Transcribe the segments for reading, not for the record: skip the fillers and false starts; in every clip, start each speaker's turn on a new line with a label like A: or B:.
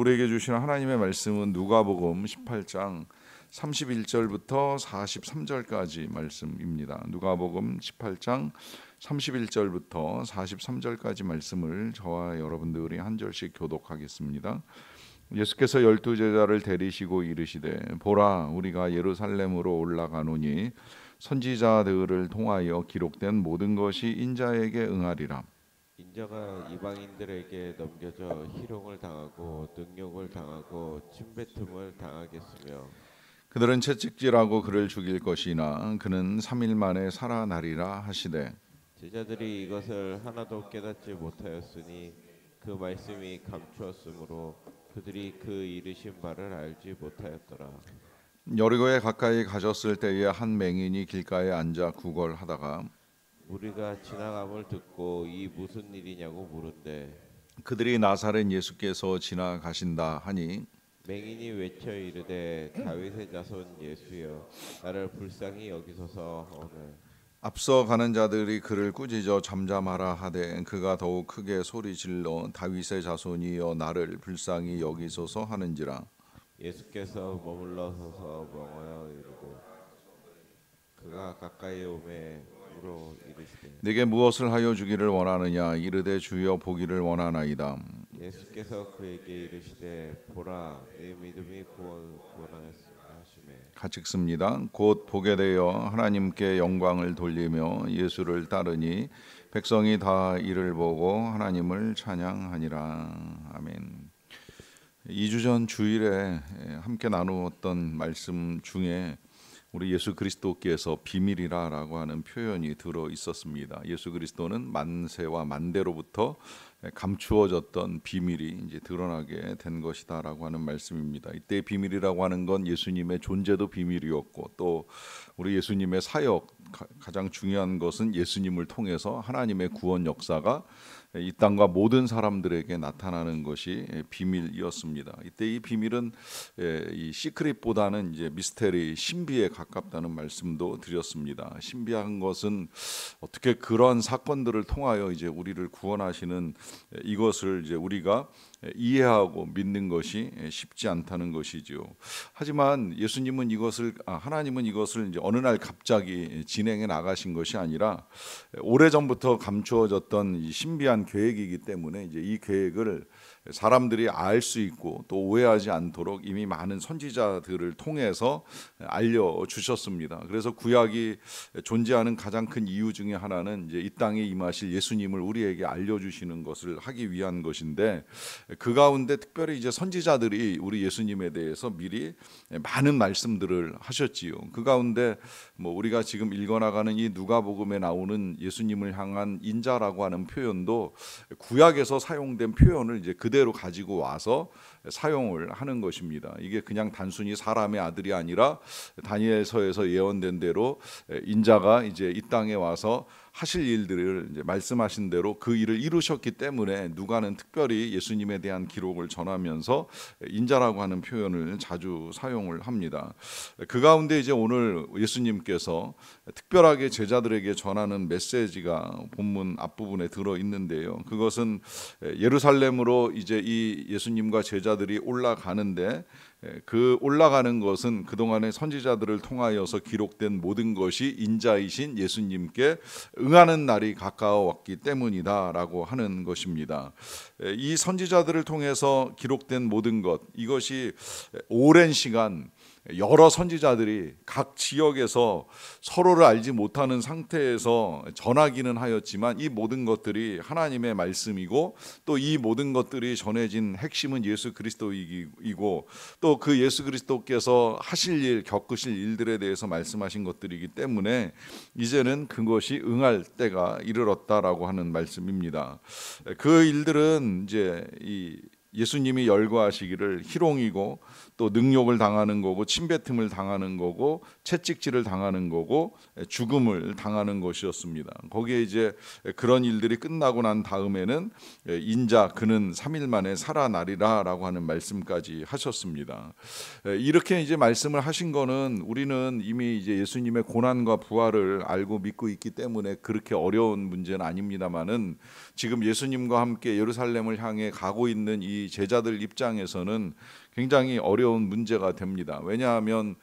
A: 우리에게 주신 하나님의 말씀은 누가복음 18장 31절부터 43절까지 말씀입니다. 누가복음 18장 31절부터 43절까지 말씀을 저와 여러분들이 한 절씩 교독하겠습니다. 예수께서 12제자를 데리시고 이르시되 보라 우리가 예루살렘으로 올라가노니 선지자들을 통하여 기록된 모든 것이 인자에게 응하리라.
B: 인자가 이방인들에게 넘겨져 희롱을 당하고 능욕을 당하고 침뱉음을 당하겠으며
A: 그들은 채찍질하고 그를 죽일 것이나 그는 3일 만에 살아나리라 하시되
B: 제자들이 이것을 하나도 깨닫지 못하였으니 그 말씀이 감추었으므로 그들이 그 이르신 바를 알지 못하였더라.
A: 여리고에 가까이 가셨을 때에 한 맹인이 길가에 앉아 구걸하다가
B: 우리가 지나감을 듣고 이 무슨 일이냐고 물은데
A: 그들이 나사렛 예수께서 지나가신다 하니
B: 맹인이 외쳐 이르되 다윗의 자손 예수여 나를 불쌍히 여기소서 하오늘
A: 앞서 가는 자들이 그를 꾸짖어 잠잠하라 하되 그가 더욱 크게 소리질러 다윗의 자손이여 나를 불쌍히 여기소서 하는지라.
B: 예수께서 머물러 서서 멍하여 이르고 그가 가까이 오매 물어 이르시되
A: 내게 무엇을 하여 주기를 원하느냐 이르되 주여 보기를 원하나이다.
B: 예수께서 그에게 이르시되 보라 네 믿음이 구원하였으며 하시매
A: 같이 읽습니다. 곧 보게 되어 하나님께 영광을 돌리며 예수를 따르니 백성이 다 이를 보고 하나님을 찬양하니라. 아멘. 2주 전 주일에 함께 나누었던 말씀 중에 우리 예수 그리스도께서 비밀이라라고 하는 표현이 들어 있었습니다. 예수 그리스도는 만세와 만대로부터 감추어졌던 비밀이 이제 드러나게 된 것이다라고 하는 말씀입니다. 이때 비밀이라고 하는 건 예수님의 존재도 비밀이었고 또 우리 예수님의 사역 가장 중요한 것은 예수님을 통해서 하나님의 구원 역사가 이 땅과 모든 사람들에게 나타나는 것이 비밀이었습니다. 이때 이 비밀은 이 시크릿보다는 이제 미스테리, 신비에 가깝다는 말씀도 드렸습니다. 신비한 것은 어떻게 그런 사건들을 통하여 이제 우리를 구원하시는 이것을 이제 우리가 이해하고 믿는 것이 쉽지 않다는 것이죠. 하지만 예수님은 하나님은 이것을 이제 어느 날 갑자기 진행해 나가신 것이 아니라 오래전부터 감추어졌던 이 신비한 계획이기 때문에 이제 이 계획을 사람들이 알 수 있고 또 오해하지 않도록 이미 많은 선지자들을 통해서 알려주셨습니다. 그래서 구약이 존재하는 가장 큰 이유 중에 하나는 이제 이 땅에 임하실 예수님을 우리에게 알려주시는 것을 하기 위한 것인데 그 가운데 특별히 이제 선지자들이 우리 예수님에 대해서 미리 많은 말씀들을 하셨지요. 그 가운데 뭐 우리가 지금 읽어나가는 이 누가복음에 나오는 예수님을 향한 인자라고 하는 표현도 구약에서 사용된 표현을 이제 그대로 가지고 와서 사용을 하는 것입니다. 이게 그냥 단순히 사람의 아들이 아니라 다니엘서에서 예언된 대로 인자가 이제 이 땅에 와서 하실 일들을 이제 말씀하신 대로 그 일을 이루셨기 때문에 누가는 특별히 예수님에 대한 기록을 전하면서 인자라고 하는 표현을 자주 사용을 합니다. 그 가운데 이제 오늘 예수님께서 특별하게 제자들에게 전하는 메시지가 본문 앞부분에 들어 있는데요. 그것은 예루살렘으로 이제 이 예수님과 제자들이 올라가는데 그 올라가는 것은 그동안의 선지자들을 통하여서 기록된 모든 것이 인자이신 예수님께 응하는 날이 가까웠기 때문이다라고 하는 것입니다. 이 선지자들을 통해서 기록된 모든 것, 이것이 오랜 시간 여러 선지자들이 각 지역에서 서로를 알지 못하는 상태에서 전하기는 하였지만 이 모든 것들이 하나님의 말씀이고 또 이 모든 것들이 전해진 핵심은 예수 그리스도이고 또 그 예수 그리스도께서 하실 일, 겪으실 일들에 대해서 말씀하신 것들이기 때문에 이제는 그것이 응할 때가 이르렀다라고 하는 말씀입니다. 그 일들은 이제 이 예수님이 열거하시기를 희롱이고 또 능욕을 당하는 거고 침뱉음을 당하는 거고 채찍질을 당하는 거고 죽음을 당하는 것이었습니다. 거기에 이제 그런 일들이 끝나고 난 다음에는 인자 그는 3일 만에 살아나리라라고 하는 말씀까지 하셨습니다. 이렇게 이제 말씀을 하신 거는 우리는 이미 이제 예수님의 고난과 부활을 알고 믿고 있기 때문에 그렇게 어려운 문제는 아닙니다만은 지금 예수님과 함께 예루살렘을 향해 가고 있는 이 이 제자들 입장에서는 굉장히 어려운 문제가 됩니다. 왜냐하면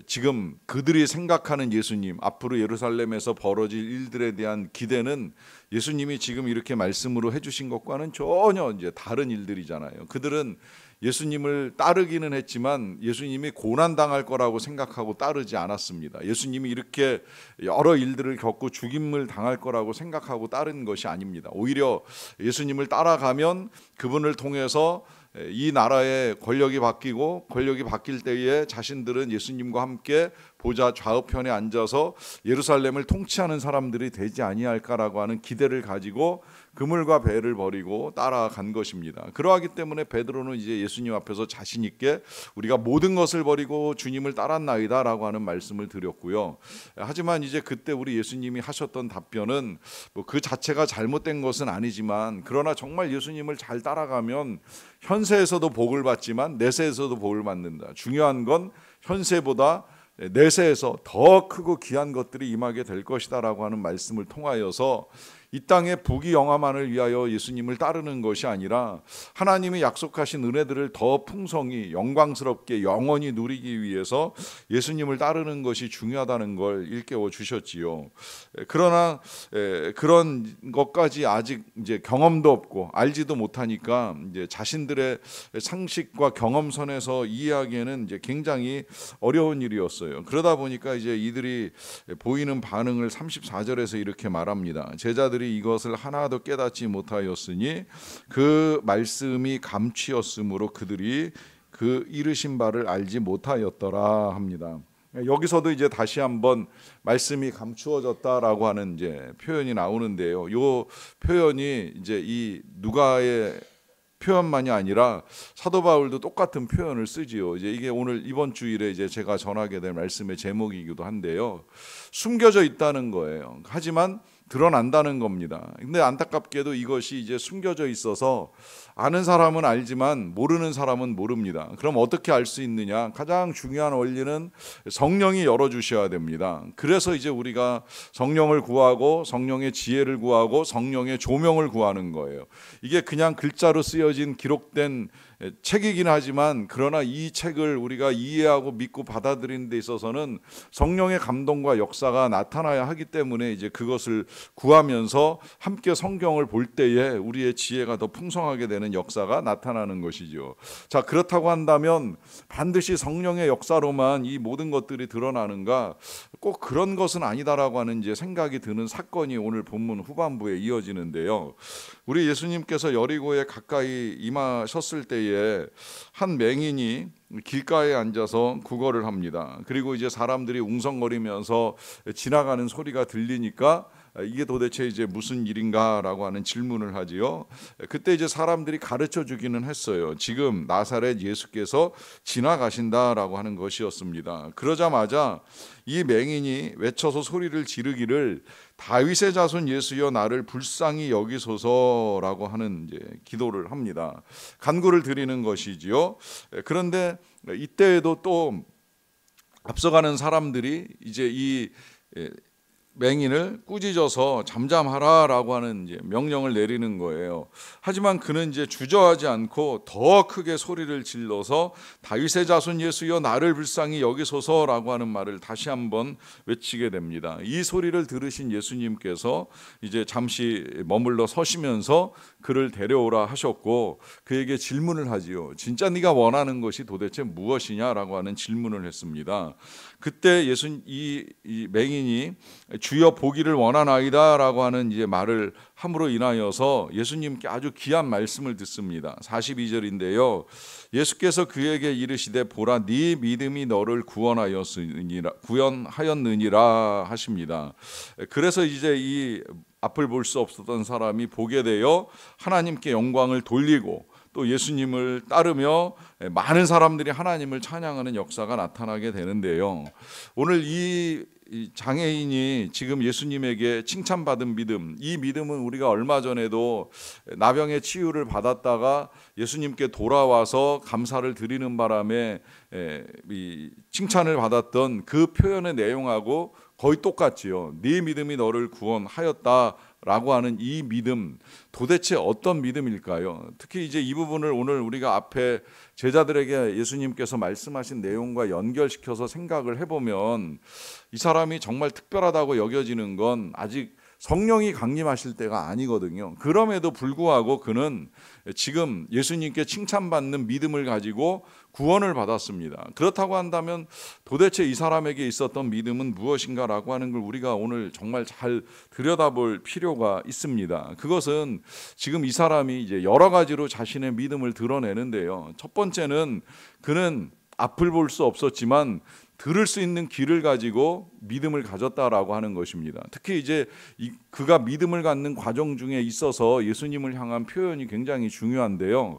A: 지금 그들이 생각하는 예수님, 앞으로 예루살렘에서 벌어질 일들에 대한 기대는 예수님이 지금 이렇게 말씀으로 해주신 것과는 전혀 이제 다른 일들이잖아요. 그들은 예수님을 따르기는 했지만 예수님이 고난당할 거라고 생각하고 따르지 않았습니다. 예수님이 이렇게 여러 일들을 겪고 죽임을 당할 거라고 생각하고 따른 것이 아닙니다. 오히려 예수님을 따라가면 그분을 통해서 이 나라의 권력이 바뀌고 권력이 바뀔 때에 자신들은 예수님과 함께 보좌 좌우편에 앉아서 예루살렘을 통치하는 사람들이 되지 아니할까라고 하는 기대를 가지고 그물과 배를 버리고 따라간 것입니다. 그러하기 때문에 베드로는 이제 예수님 앞에서 자신 있게 우리가 모든 것을 버리고 주님을 따랐나이다라고 하는 말씀을 드렸고요. 하지만 이제 그때 우리 예수님이 하셨던 답변은 뭐 그 자체가 잘못된 것은 아니지만 그러나 정말 예수님을 잘 따라가면 현세에서도 복을 받지만 내세에서도 복을 받는다. 중요한 건 현세보다 내세에서 더 크고 귀한 것들이 임하게 될 것이다라고 하는 말씀을 통하여서 이 땅의 부귀영화만을 위하여 예수님을 따르는 것이 아니라 하나님이 약속하신 은혜들을 더 풍성히 영광스럽게 영원히 누리기 위해서 예수님을 따르는 것이 중요하다는 걸 일깨워 주셨지요. 그러나 그런 것까지 아직 이제 경험도 없고 알지도 못하니까 이제 자신들의 상식과 경험선에서 이해하기에는 이제 굉장히 어려운 일이었어요. 그러다 보니까 이제 이들이 보이는 반응을 34절에서 이렇게 말합니다. 제자들이 이것을 하나도 깨닫지 못하였으니 그 말씀이 감추었으므로 그들이 그 이르신 바를 알지 못하였더라 합니다. 여기서도 이제 다시 한번 말씀이 감추어졌다라고 하는 이제 표현이 나오는데요. 이 표현이 이제 이 누가의 표현만이 아니라 사도 바울도 똑같은 표현을 쓰지요. 이제 이게 오늘 이번 주일에 이제 제가 전하게 될 말씀의 제목이기도 한데요. 숨겨져 있다는 거예요. 하지만 드러난다는 겁니다. 근데 안타깝게도 이것이 이제 숨겨져 있어서 아는 사람은 알지만 모르는 사람은 모릅니다. 그럼 어떻게 알 수 있느냐? 가장 중요한 원리는 성령이 열어주셔야 됩니다. 그래서 이제 우리가 성령을 구하고 성령의 지혜를 구하고 성령의 조명을 구하는 거예요. 이게 그냥 글자로 쓰여진 기록된 책이긴 하지만 그러나 이 책을 우리가 이해하고 믿고 받아들이는 데 있어서는 성령의 감동과 역사가 나타나야 하기 때문에 이제 그것을 구하면서 함께 성경을 볼 때에 우리의 지혜가 더 풍성하게 되는 역사가 나타나는 것이죠. 자, 그렇다고 한다면 반드시 성령의 역사로만 이 모든 것들이 드러나는가? 꼭 그런 것은 아니다라고 하는 이제 생각이 드는 사건이 오늘 본문 후반부에 이어지는데요. 우리 예수님께서 여리고에 가까이 임하셨을 때에 한 맹인이 길가에 앉아서 구걸을 합니다. 그리고 이제 사람들이 웅성거리면서 지나가는 소리가 들리니까 이게 도대체 이제 무슨 일인가라고 하는 질문을 하지요. 그때 이제 사람들이 가르쳐 주기는 했어요. 지금 나사렛 예수께서 지나가신다라고 하는 것이었습니다. 그러자마자 이 맹인이 외쳐서 소리를 지르기를 다윗의 자손 예수여 나를 불쌍히 여기소서라고 하는 이제 기도를 합니다. 간구를 드리는 것이지요. 그런데 이때에도 또 앞서가는 사람들이 이제 이 맹인을 꾸짖어서 잠잠하라라고 하는 이제 명령을 내리는 거예요. 하지만 그는 이제 주저하지 않고 더 크게 소리를 질러서 다윗의 자손 예수여 나를 불쌍히 여기소서라고 하는 말을 다시 한번 외치게 됩니다. 이 소리를 들으신 예수님께서 이제 잠시 머물러 서시면서 그를 데려오라 하셨고 그에게 질문을 하지요. 진짜 네가 원하는 것이 도대체 무엇이냐라고 하는 질문을 했습니다. 그때 이 맹인이 주여 보기를 원하나이다라고 하는 이제 말을 함으로 인하여서 예수님께 아주 귀한 말씀을 듣습니다. 42절인데요. 예수께서 그에게 이르시되 보라 네 믿음이 너를 구원하였느니라 하십니다. 그래서 이제 이 앞을 볼 수 없었던 사람이 보게 되어 하나님께 영광을 돌리고 또 예수님을 따르며 많은 사람들이 하나님을 찬양하는 역사가 나타나게 되는데요. 오늘 이 장애인이 지금 예수님에게 칭찬받은 믿음, 이 믿음은 우리가 얼마 전에도 나병의 치유를 받았다가 예수님께 돌아와서 감사를 드리는 바람에 칭찬을 받았던 그 표현의 내용하고 거의 똑같지요. 네 믿음이 너를 구원하였다 라고 하는 이 믿음, 도대체 어떤 믿음일까요? 특히 이제 이 부분을 오늘 우리가 앞에 제자들에게 예수님께서 말씀하신 내용과 연결시켜서 생각을 해보면 이 사람이 정말 특별하다고 여겨지는 건 아직 성령이 강림하실 때가 아니거든요. 그럼에도 불구하고 그는 지금 예수님께 칭찬받는 믿음을 가지고 구원을 받았습니다. 그렇다고 한다면 도대체 이 사람에게 있었던 믿음은 무엇인가라고 하는 걸 우리가 오늘 정말 잘 들여다볼 필요가 있습니다. 그것은 지금 이 사람이 이제 여러 가지로 자신의 믿음을 드러내는데요. 첫 번째는 그는 앞을 볼 수 없었지만 들을 수 있는 귀를 가지고 믿음을 가졌다라고 하는 것입니다. 특히 이제 그가 믿음을 갖는 과정 중에 있어서 예수님을 향한 표현이 굉장히 중요한데요.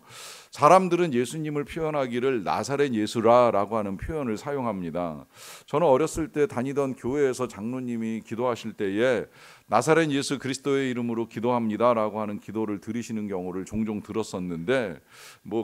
A: 사람들은 예수님을 표현하기를 나사렛 예수라라고 하는 표현을 사용합니다. 저는 어렸을 때 다니던 교회에서 장로님이 기도하실 때에 나사렛 예수 그리스도의 이름으로 기도합니다라고 하는 기도를 드리시는 경우를 종종 들었었는데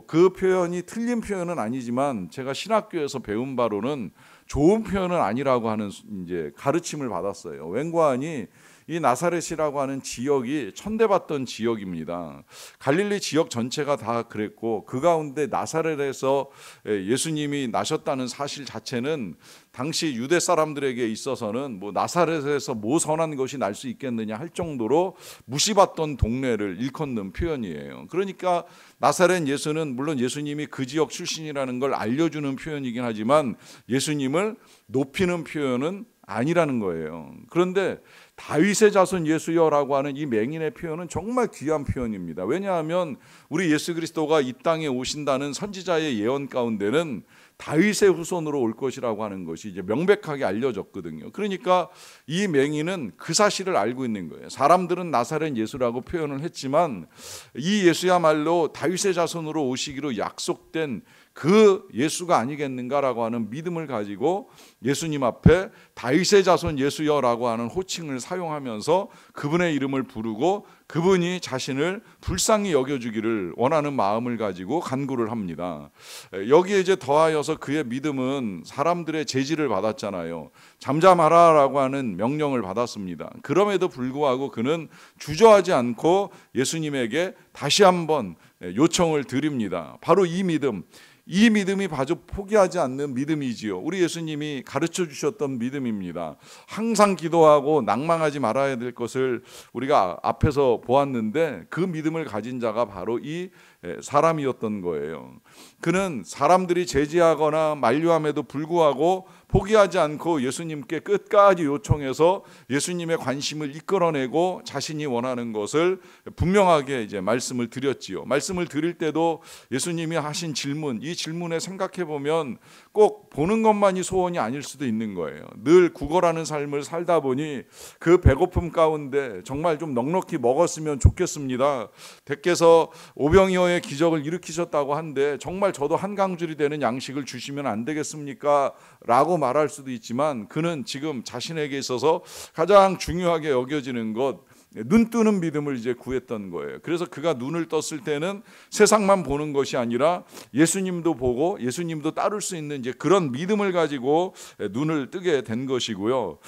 A: 그 표현이 틀린 표현은 아니지만 제가 신학교에서 배운 바로는 좋은 표현은 아니라고 하는 이제 가르침을 받았어요. 웬고하니 이 나사렛이라고 하는 지역이 천대받던 지역입니다. 갈릴리 지역 전체가 다 그랬고 그 가운데 나사렛에서 예수님이 나셨다는 사실 자체는 당시 유대 사람들에게 있어서는 나사렛에서 뭐 선한 것이 날 수 있겠느냐 할 정도로 무시받던 동네를 일컫는 표현이에요. 그러니까 나사렛 예수는 물론 예수님이 그 지역 출신이라는 걸 알려주는 표현이긴 하지만 예수님을 높이는 표현은 아니라는 거예요. 그런데 다윗의 자손 예수여라고 하는 이 맹인의 표현은 정말 귀한 표현입니다. 왜냐하면 우리 예수 그리스도가 이 땅에 오신다는 선지자의 예언 가운데는 다윗의 후손으로 올 것이라고 하는 것이 이제 명백하게 알려졌거든요. 그러니까 이 맹인은 그 사실을 알고 있는 거예요. 사람들은 나사렛 예수라고 표현을 했지만 이 예수야말로 다윗의 자손으로 오시기로 약속된 그 예수가 아니겠는가라고 하는 믿음을 가지고 예수님 앞에 다윗의 자손 예수여라고 하는 호칭을 사용하면서 그분의 이름을 부르고 그분이 자신을 불쌍히 여겨주기를 원하는 마음을 가지고 간구를 합니다. 여기에 이제 더하여서 그의 믿음은 사람들의 제지를 받았잖아요. 잠잠하라라고 하는 명령을 받았습니다. 그럼에도 불구하고 그는 주저하지 않고 예수님에게 다시 한번 요청을 드립니다. 바로 이 믿음이 바로 포기하지 않는 믿음이지요. 우리 예수님이 가르쳐 주셨던 믿음입니다. 항상 기도하고 낭망하지 말아야 될 것을 우리가 앞에서 보았는데 그 믿음을 가진 자가 바로 이 사람이었던 거예요. 그는 사람들이 제지하거나 만류함에도 불구하고 포기하지 않고 예수님께 끝까지 요청해서 예수님의 관심을 이끌어내고 자신이 원하는 것을 분명하게 이제 말씀을 드렸지요. 말씀을 드릴 때도 예수님이 하신 질문, 이 질문에 생각해 보면 꼭 보는 것만이 소원이 아닐 수도 있는 거예요. 늘 구걸하는 삶을 살다 보니 그 배고픔 가운데 정말 좀 넉넉히 먹었으면 좋겠습니다. 대께서 오병이어의 기적을 일으키셨다고 한데 정말 저도 한강줄이 되는 양식을 주시면 안 되겠습니까? 라고 말할 수도 있지만 그는 지금 자신에게 있어서 가장 중요하게 여겨지는 것, 눈 뜨는 믿음을 이제 구했던 거예요. 그래서 그가 눈을 떴을 때는 세상만 보는 것이 아니라 예수님도 보고 예수님도 따를 수 있는 이제 그런 믿음을 가지고 눈을 뜨게 된 것이고요.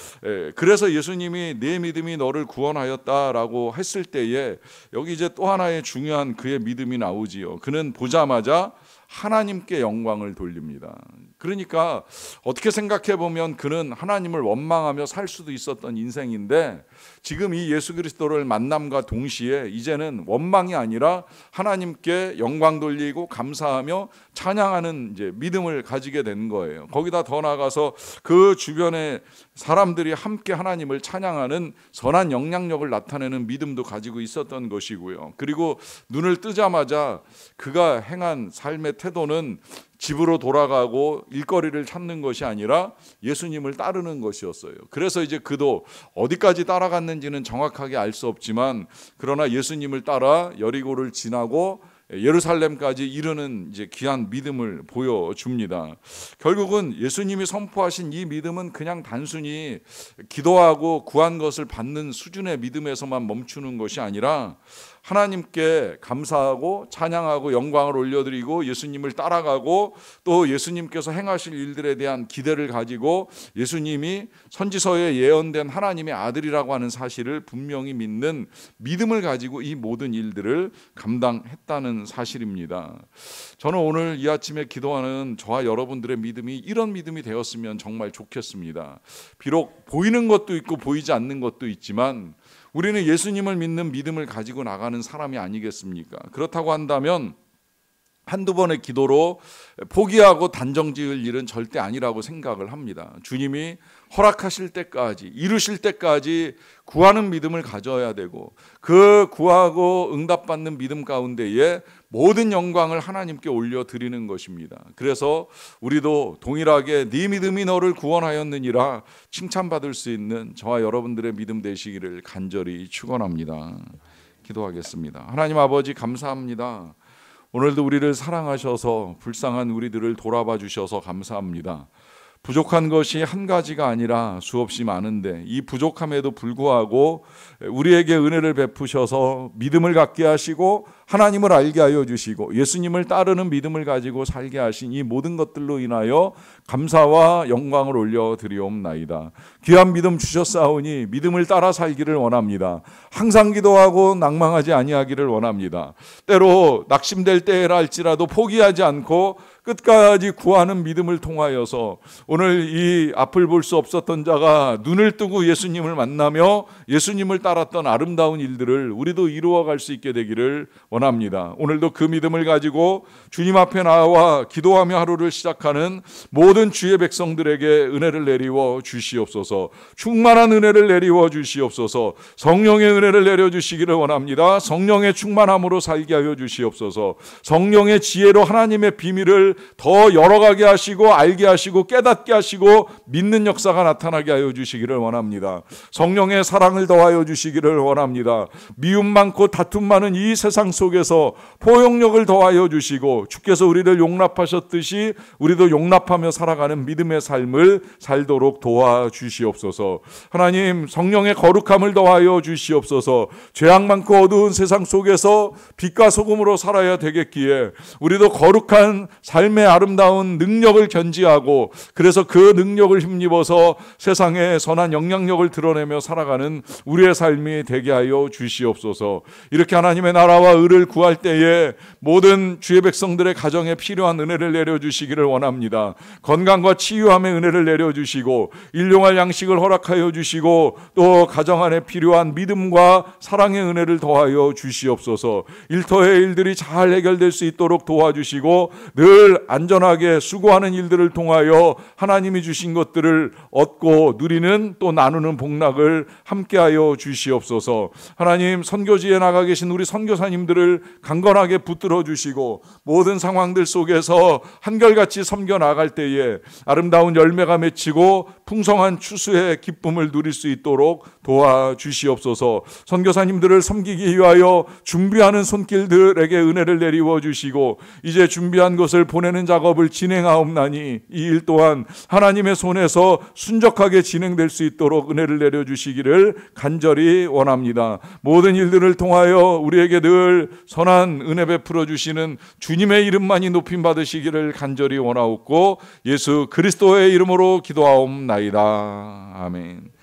A: 그래서 예수님이 내 믿음이 너를 구원하였다라고 했을 때에 여기 이제 또 하나의 중요한 그의 믿음이 나오지요. 그는 보자마자 하나님께 영광을 돌립니다. 그러니까 어떻게 생각해 보면 그는 하나님을 원망하며 살 수도 있었던 인생인데 지금 이 예수 그리스도를 만남과 동시에 이제는 원망이 아니라 하나님께 영광 돌리고 감사하며 찬양하는 이제 믿음을 가지게 된 거예요. 거기다 더 나아가서 그 주변에 사람들이 함께 하나님을 찬양하는 선한 영향력을 나타내는 믿음도 가지고 있었던 것이고요. 그리고 눈을 뜨자마자 그가 행한 삶의 태도는 집으로 돌아가고 일거리를 찾는 것이 아니라 예수님을 따르는 것이었어요. 그래서 이제 그도 어디까지 따라갔는지는 정확하게 알 수 없지만 그러나 예수님을 따라 여리고를 지나고 예루살렘까지 이르는 이제 귀한 믿음을 보여줍니다. 결국은 예수님이 선포하신 이 믿음은 그냥 단순히 기도하고 구한 것을 받는 수준의 믿음에서만 멈추는 것이 아니라
C: 하나님께 감사하고 찬양하고 영광을 올려드리고 예수님을 따라가고 또 예수님께서 행하실 일들에 대한 기대를 가지고 예수님이 선지서에 예언된 하나님의 아들이라고 하는 사실을 분명히 믿는 믿음을 가지고 이 모든 일들을 감당했다는 사실입니다. 저는 오늘 이 아침에 기도하는 저와 여러분들의 믿음이 이런 믿음이 되었으면 정말 좋겠습니다. 비록 보이는 것도 있고 보이지 않는 것도 있지만 우리는 예수님을 믿는 믿음을 가지고 나가는 사람이 아니겠습니까? 그렇다고 한다면 한두 번의 기도로 포기하고 단정 지을 일은 절대 아니라고 생각을 합니다. 주님이 허락하실 때까지, 이루실 때까지 구하는 믿음을 가져야 되고 그 구하고 응답받는 믿음 가운데에 모든 영광을 하나님께 올려드리는 것입니다. 그래서 우리도 동일하게 네 믿음이 너를 구원하였느니라 칭찬받을 수 있는 저와 여러분들의 믿음 되시기를 간절히 축원합니다. 기도하겠습니다. 하나님 아버지 감사합니다. 오늘도 우리를 사랑하셔서 불쌍한 우리들을 돌아봐 주셔서 감사합니다. 부족한 것이 한 가지가 아니라 수없이 많은데 이 부족함에도 불구하고 우리에게 은혜를 베푸셔서 믿음을 갖게 하시고 하나님을 알게 하여 주시고 예수님을 따르는 믿음을 가지고 살게 하신 이 모든 것들로 인하여 감사와 영광을 올려드리옵나이다. 귀한 믿음 주셨사오니 믿음을 따라 살기를 원합니다. 항상 기도하고 낭망하지 아니하기를 원합니다. 때로 낙심될 때라 할지라도 포기하지 않고 끝까지 구하는 믿음을 통하여서 오늘 이 앞을 볼 수 없었던 자가 눈을 뜨고 예수님을 만나며 예수님을 따랐던 아름다운 일들을 우리도 이루어갈 수 있게 되기를 원합니다. 오늘도 그 믿음을 가지고 주님 앞에 나와 기도하며 하루를 시작하는 모든 주의 백성들에게 은혜를 내리워 주시옵소서. 충만한 은혜를 내리워 주시옵소서. 성령의 은혜를 내려주시기를 원합니다. 성령의 충만함으로 살게 하여 주시옵소서. 성령의 지혜로 하나님의 비밀을 더 열어가게 하시고 알게 하시고 깨닫게 하시고 믿는 역사가 나타나게 하여 주시기를 원합니다. 성령의 사랑을 더하여 주시기를 원합니다. 미움 많고 다툼 많은 이 세상 속에서 포용력을 더하여 주시고 주께서 우리를 용납하셨듯이 우리도 용납하며 살아가는 믿음의 삶을 살도록 도와주시옵소서. 하나님 성령의 거룩함을 더하여 주시옵소서. 죄악 많고 어두운 세상 속에서 빛과 소금으로 살아야 되겠기에 우리도 거룩한 삶의 아름다운 능력을 견지하고 그래서 그 능력을 힘입어서 세상에 선한 영향력을 드러내며 살아가는 우리의 삶이 되게 하여 주시옵소서. 이렇게 하나님의 나라와 의를 구할 때에 모든 주의 백성들의 가정에 필요한 은혜를 내려주시기를 원합니다. 건강과 치유함의 은혜를 내려주시고 일용할 양식을 허락하여 주시고 또 가정 안에 필요한 믿음과 사랑의 은혜를 더하여 주시옵소서. 일터의 일들이 잘 해결될 수 있도록 도와주시고 늘 안전하게 수고하는 일들을 통하여 하나님이 주신 것들을 얻고 누리는 또 나누는 복락을 함께하여 주시옵소서. 하나님 선교지에 나가 계신 우리 선교사님들을 강건하게 붙들어 주시고 모든 상황들 속에서 한결같이 섬겨 나갈 때에 아름다운 열매가 맺히고 풍성한 추수의 기쁨을 누릴 수 있도록 도와주시옵소서. 선교사님들을 섬기기 위하여 준비하는 손길들에게 은혜를 내리워 주시고 이제 준비한 것을 보내는 작업을 진행하옵나니 이 일 또한 하나님의 손에서 순적하게 진행될 수 있도록 은혜를 내려주시기를 간절히 원합니다. 모든 일들을 통하여 우리에게 늘 선한 은혜 베풀어 주시는 주님의 이름만이 높임 받으시기를 간절히 원하옵고 예수 그리스도의 이름으로 기도하옵나이다. 아멘.